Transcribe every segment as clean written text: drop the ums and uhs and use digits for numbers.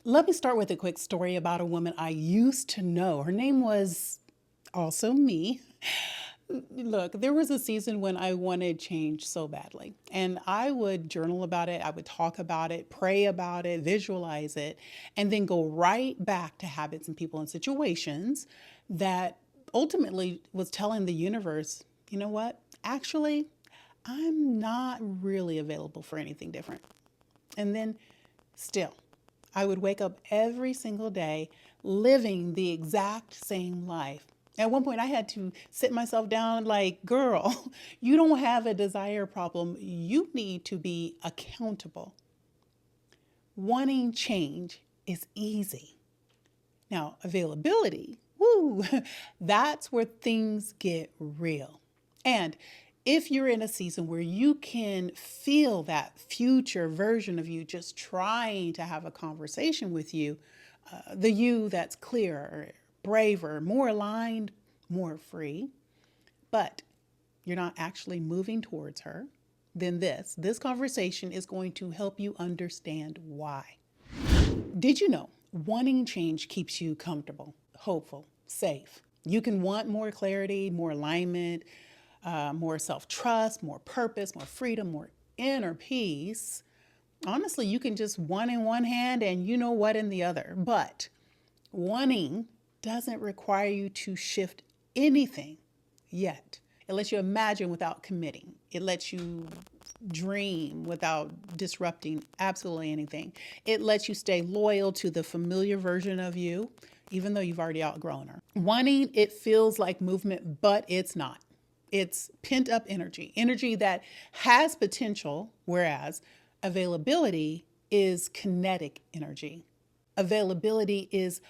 Let me start with a quick story about a woman I used to know. Her name was also me. Look, there was a season when I wanted change so badly, and I would journal about it, I would talk about it, pray about it, visualize it, and then go right back to habits and people and situations that ultimately was telling the universe, you know what? Actually, I'm not really available for anything different. And then still, I would wake up every single day living the exact same life. At one point, I had to sit myself down like, girl, you don't have a desire problem. You need to be accountable. Wanting change is easy. Now, availability, woo, that's where things get real. And if you're in a season where you can feel that future version of you just trying to have a conversation with you, the you that's clearer, braver, more aligned, more free, but you're not actually moving towards her, then this conversation is going to help you understand why. Did you know wanting change keeps you comfortable, hopeful, safe? You can want more clarity, more alignment, more self trust, more purpose, more freedom, more inner peace. Honestly, you can just want in one hand and you know what in the other. But wanting doesn't require you to shift anything yet. It lets you imagine without committing. It lets you dream without disrupting absolutely anything. It lets you stay loyal to the familiar version of you, even though you've already outgrown her. Wanting, it feels like movement, but it's not. It's pent up energy, energy that has potential, whereas availability is kinetic energy. Availability is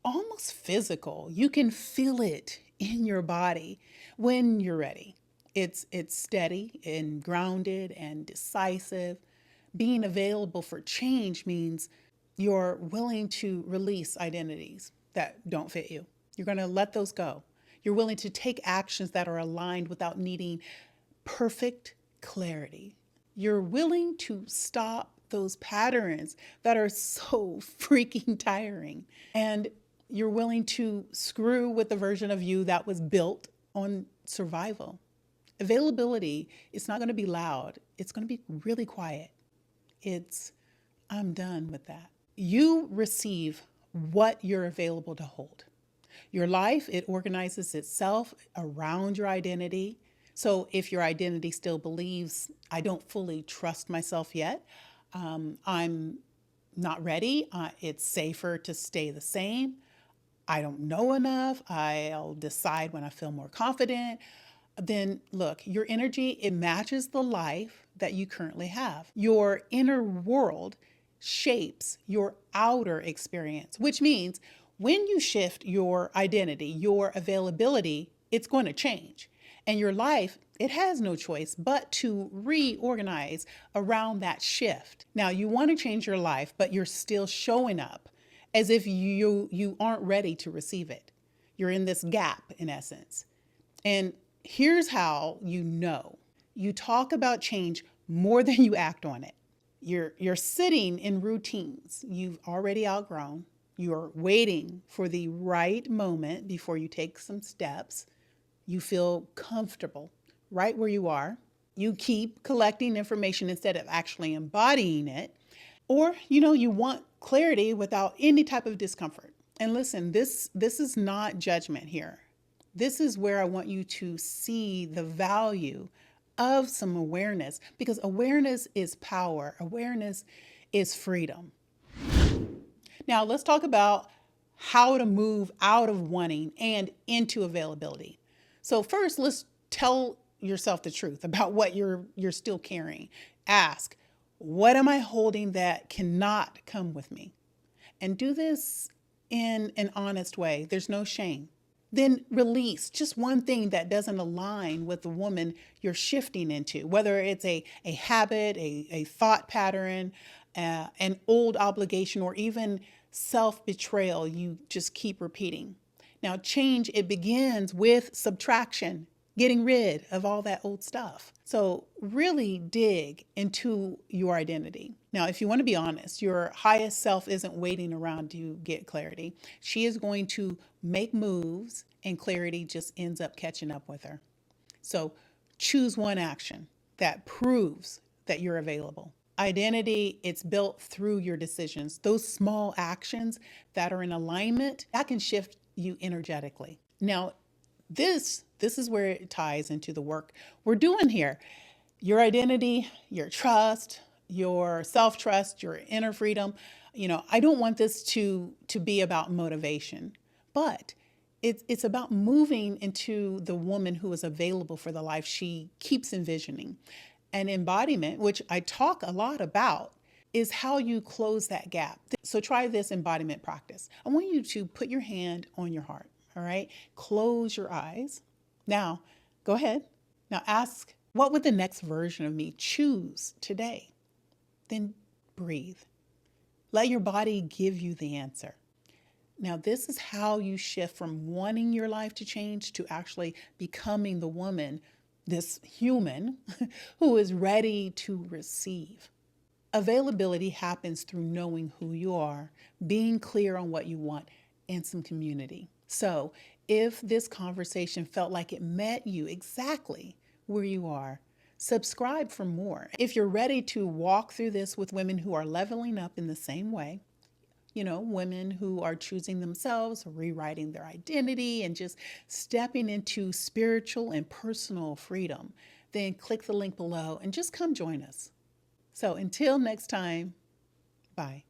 almost physical. You can feel it in your body when you're ready. It's steady and grounded and decisive. Being available for change means you're willing to release identities that don't fit you. You're going to let those go. You're willing to take actions that are aligned without needing perfect clarity. You're willing to stop those patterns that are so freaking tiring. And you're willing to screw with the version of you that was built on survival. Availability is not going to be loud, it's going to be really quiet. It's, I'm done with that. You receive what you're available to hold. Your life, it organizes itself around your identity. So if your identity still believes, I don't fully trust myself yet, I'm not ready, it's safer to stay the same, I don't know enough, I'll decide when I feel more confident, then look, your energy, it matches the life that you currently have. Your inner world shapes your outer experience, which means when you shift your identity, your availability, it's going to change. And your life, it has no choice but to reorganize around that shift. Now, you want to change your life, but you're still showing up as if you aren't ready to receive it. You're in this gap, in essence. And here's how you know. You talk about change more than you act on it. You're sitting in routines you've already outgrown. You're waiting for the right moment before you take some steps. You feel comfortable right where you are. You keep collecting information instead of actually embodying it. Or, you want clarity without any type of discomfort. And listen, this is not judgment here. This is where I want you to see the value of some awareness, because awareness is power. Awareness is freedom. Now, let's talk about how to move out of wanting and into availability. So first, let's tell yourself the truth about what you're still carrying. Ask, what am I holding that cannot come with me? And do this in an honest way. There's no shame. Then release just one thing that doesn't align with the woman you're shifting into, whether it's a habit, a thought pattern, an old obligation, or even self-betrayal you just keep repeating. Now, change, it begins with subtraction. getting rid of all that old stuff. So really dig into your identity. Now, if you want to be honest, your highest self isn't waiting around to get clarity. She is going to make moves, and clarity just ends up catching up with her. So choose one action that proves that you're available. Identity, it's built through your decisions. Those small actions that are in alignment, that can shift you energetically. Now, this is where it ties into the work we're doing here. Your identity, your trust, your self-trust, your inner freedom. I don't want this to be about motivation, but it's about moving into the woman who is available for the life she keeps envisioning. And embodiment, which I talk a lot about, is how you close that gap. So try this embodiment practice. I want you to put your hand on your heart, all right? Close your eyes. Now, go ahead. Now ask, what would the next version of me choose today? Then breathe. Let your body give you the answer. Now, this is how you shift from wanting your life to change to actually becoming the woman, this human, who is ready to receive. Availability happens through knowing who you are, being clear on what you want, and some community. So if this conversation felt like it met you exactly where you are, subscribe for more. If you're ready to walk through this with women who are leveling up in the same way, women who are choosing themselves, rewriting their identity, and just stepping into spiritual and personal freedom, then click the link below and just come join us. So until next time, bye.